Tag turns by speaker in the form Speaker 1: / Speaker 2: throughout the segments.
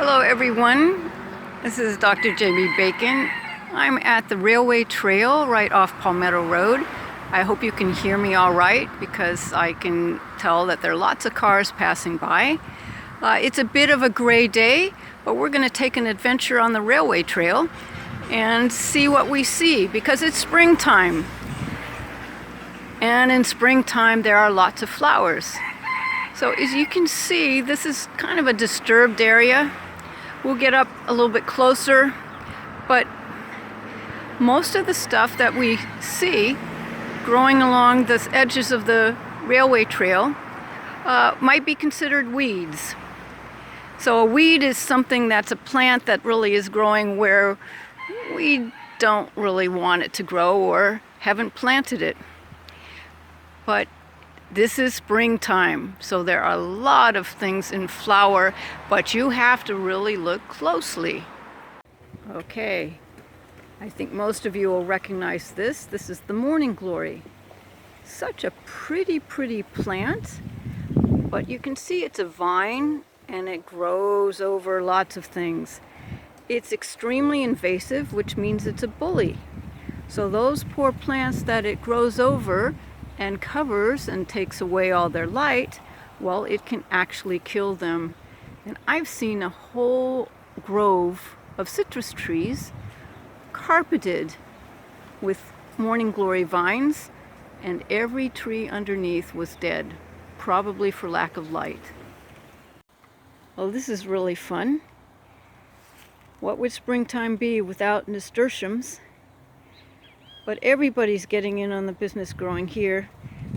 Speaker 1: Hello everyone, this is Dr. Jamie Bacon. I'm at the railway trail right off Palmetto Road. I hope you can hear me all right because I can tell that there are lots of cars passing by. It's a bit of a gray day, but we're going to take an adventure on the railway trail and see what we see because it's springtime. And in springtime there are lots of flowers. So as you can see, this is kind of a disturbed area. We'll get up a little bit closer, but most of the stuff that we see growing along the edges of the railway trail might be considered weeds. So a weed is something that's a plant that really is growing where we don't really want it to grow or haven't planted it. But this is springtime, so there are a lot of things in flower, but you have to really look closely. Okay, I think most of you will recognize this. This is the morning glory. Such a pretty plant, but you can see it's a vine and it grows over lots of things. It's extremely invasive, which means it's a bully. So those poor plants that it grows over and covers and takes away all their light, well, it can actually kill them. And I've seen a whole grove of citrus trees carpeted with morning glory vines, and every tree underneath was dead, probably for lack of light. Well, this is really fun. What would springtime be without nasturtiums? But everybody's getting in on the business growing here.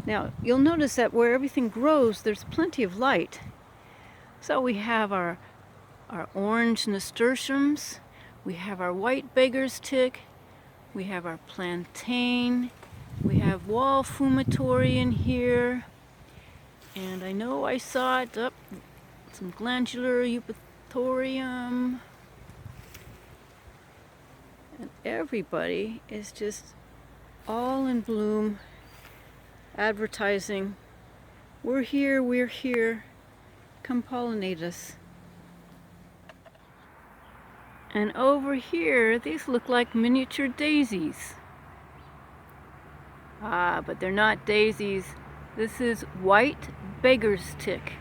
Speaker 1: Now, you'll notice that where everything grows, there's plenty of light. So we have our orange nasturtiums, we have our white beggar's tick, we have our plantain, we have wall fumitory in here, and I know I saw it up, some glandular eupatorium. And everybody is just all in bloom, advertising, we're here, come pollinate us. And over here, these look like miniature daisies. But they're not daisies. This is white beggar's tick.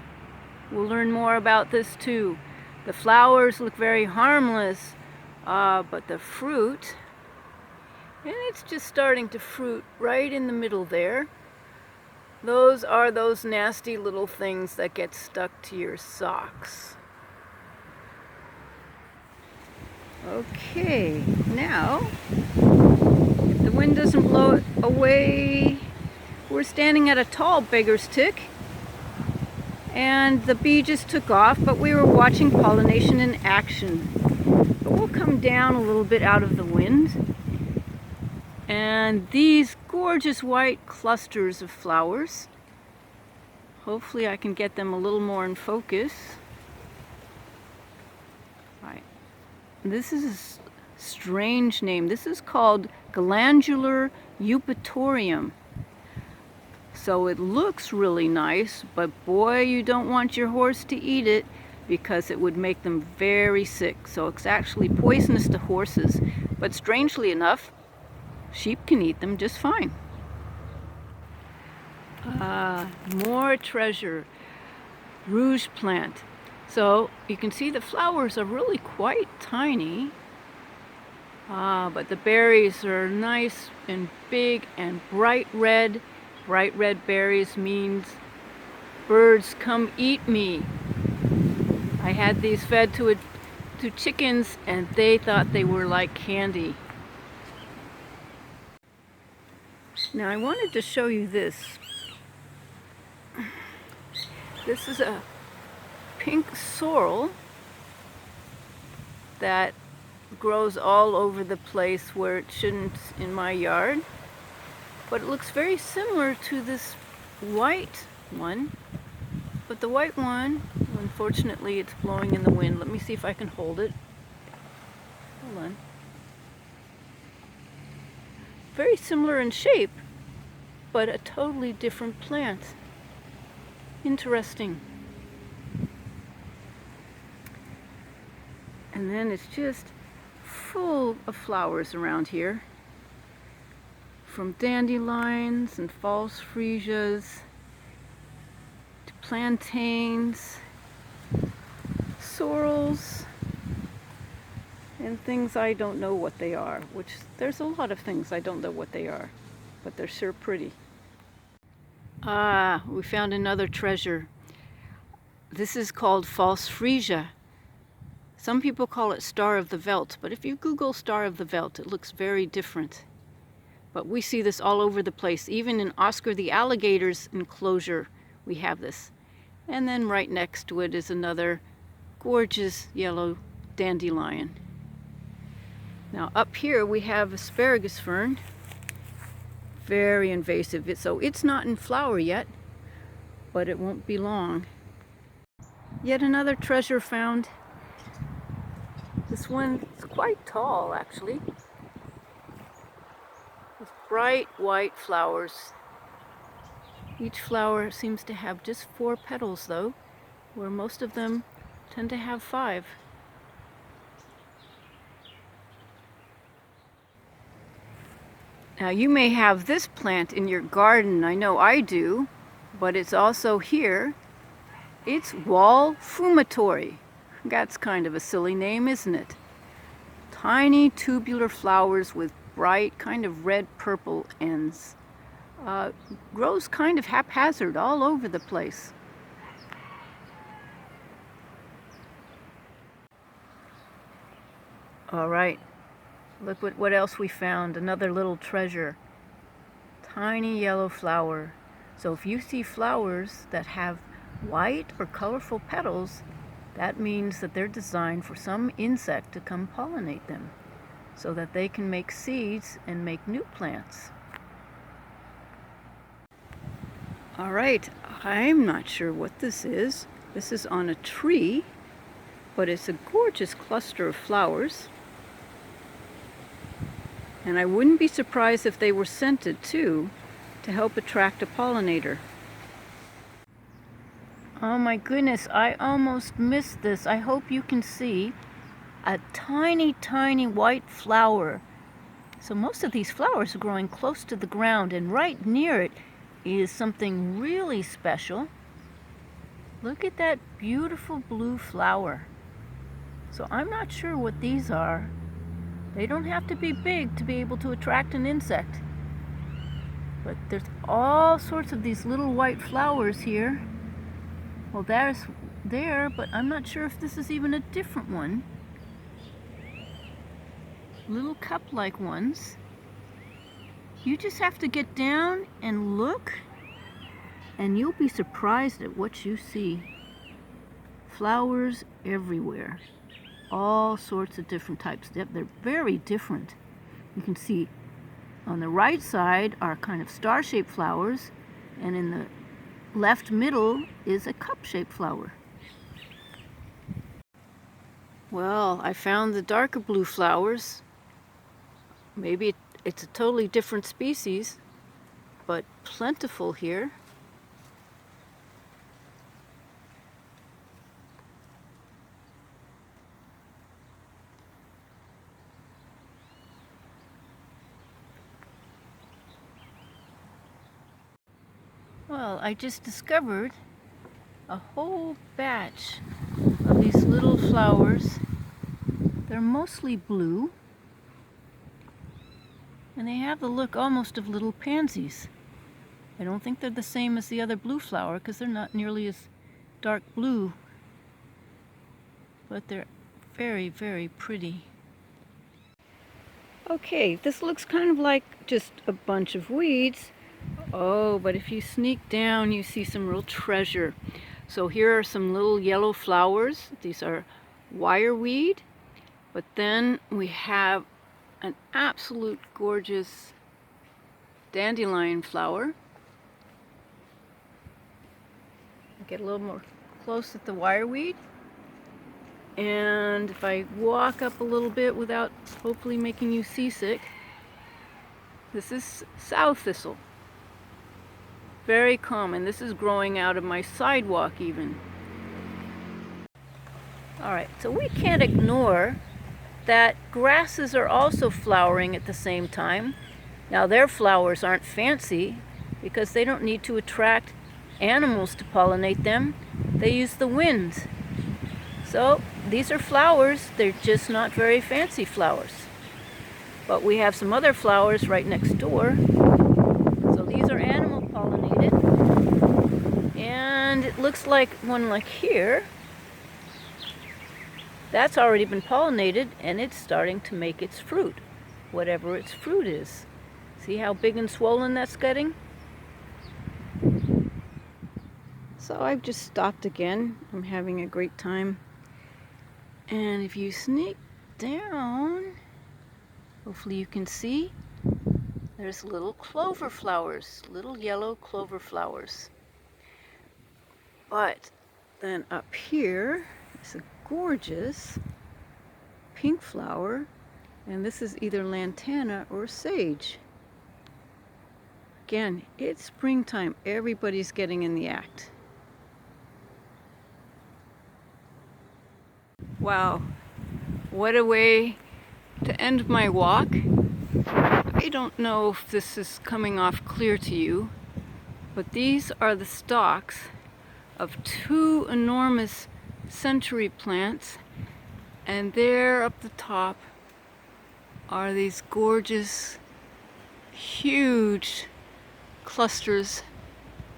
Speaker 1: We'll learn more about this too. The flowers look very harmless. But the fruit, and it's just starting to fruit right in the middle there. Those are those nasty little things that get stuck to your socks. Okay, now, if the wind doesn't blow it away, we're standing at a tall beggar's tick, and the bee just took off, but we were watching pollination in action. We'll come down a little bit out of the wind, and these gorgeous white clusters of flowers, hopefully I can get them a little more in focus. Right. This is a strange name. This is called glandular eupatorium. So it looks really nice, but boy, you don't want your horse to eat it, because it would make them very sick. So it's actually poisonous to horses, but strangely enough, sheep can eat them just fine. More treasure, rouge plant. So you can see the flowers are really quite tiny, but the berries are nice and big and bright red. Bright red berries means birds come eat me. I had these fed to chickens, and they thought they were like candy. Now I wanted to show you this. This is a pink sorrel that grows all over the place where it shouldn't in my yard. But it looks very similar to this white one. But the white one, unfortunately, it's blowing in the wind. Let me see if I can hold it. Hold on. Very similar in shape, but a totally different plant. Interesting. And then it's just full of flowers around here. From dandelions and false freesias to plantains, sorrels, and things I don't know what they are, which there's a lot of things I don't know what they are, but they're sure pretty. Ah, we found another treasure. This is called false freesia. Some people call it Star of the Veldt, but if you Google Star of the Veldt, it looks very different. But we see this all over the place. Even in Oscar the alligator's enclosure, we have this. And then right next to it is another gorgeous yellow dandelion. Now up here we have asparagus fern. Very invasive. So it's not in flower yet, but it won't be long. Yet another treasure found. This one is quite tall, actually, with bright white flowers. Each flower seems to have just 4 petals, though, where most of them tend to have 5. Now you may have this plant in your garden, I know I do, but it's also here. It's wall fumitory. That's kind of a silly name, isn't it? Tiny tubular flowers with bright kind of red-purple ends. Grows kind of haphazard all over the place. All right. Look what else we found. Another little treasure. Tiny yellow flower. So if you see flowers that have white or colorful petals, that means that they're designed for some insect to come pollinate them so that they can make seeds and make new plants. All right, I'm not sure what this is. This is on a tree, but it's a gorgeous cluster of flowers. And I wouldn't be surprised if they were scented too, to help attract a pollinator. Oh my goodness, I almost missed this. I hope you can see a tiny, tiny white flower. So most of these flowers are growing close to the ground, and right near it is something really special. Look at that beautiful blue flower. So I'm not sure what these are. They don't have to be big to be able to attract an insect. But there's all sorts of these little white flowers here. Well, there's there, but I'm not sure if this is even a different one. Little cup-like ones. You just have to get down and look, and you'll be surprised at what you see. Flowers everywhere. All sorts of different types. They're very different. You can see on the right side are kind of star-shaped flowers, and in the left middle is a cup-shaped flower. Well, I found the darker blue flowers. Maybe it's a totally different species, but plentiful here. Well, I just discovered a whole batch of these little flowers. They're mostly blue, and they have the look almost of little pansies. I don't think they're the same as the other blue flower because they're not nearly as dark blue, but they're very, very pretty. Okay, this looks kind of like just a bunch of weeds. Oh, but if you sneak down, you see some real treasure. So here are some little yellow flowers. These are wireweed. But then we have an absolute gorgeous dandelion flower. I'll get a little more close at the wireweed. And if I walk up a little bit without hopefully making you seasick, this is sow thistle. Very common. This is growing out of my sidewalk even. Alright, so we can't ignore that grasses are also flowering at the same time. Now their flowers aren't fancy because they don't need to attract animals to pollinate them. They use the wind. So these are flowers, they're just not very fancy flowers. But we have some other flowers right next door. So these are animal pollinated. And it looks like one like here, that's already been pollinated and it's starting to make its fruit, whatever its fruit is. See how big and swollen that's getting? So I've just stopped again. I'm having a great time. And if you sneak down, hopefully you can see, there's little clover flowers, little yellow clover flowers. But then up here is a gorgeous pink flower, and this is either lantana or sage. Again, it's springtime. Everybody's getting in the act. Wow, what a way to end my walk. I don't know if this is coming off clear to you, but these are the stalks of two enormous century plants, and there up the top are these gorgeous, huge clusters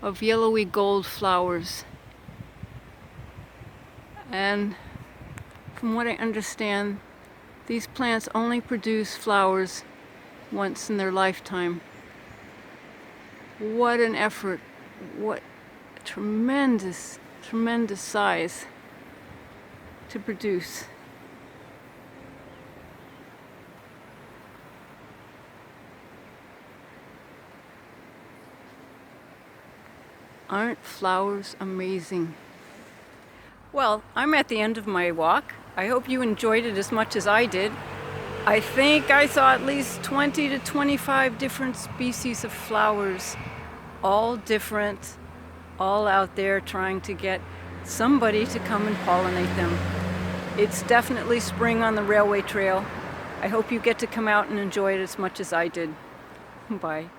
Speaker 1: of yellowy gold flowers. And from what I understand, these plants only produce flowers once in their lifetime. What an effort, what a tremendous, tremendous size to produce. Aren't flowers amazing? Well, I'm at the end of my walk. I hope you enjoyed it as much as I did. I think I saw at least 20 to 25 different species of flowers, all different, all out there trying to get somebody to come and pollinate them. It's definitely spring on the railway trail. I hope you get to come out and enjoy it as much as I did. Bye.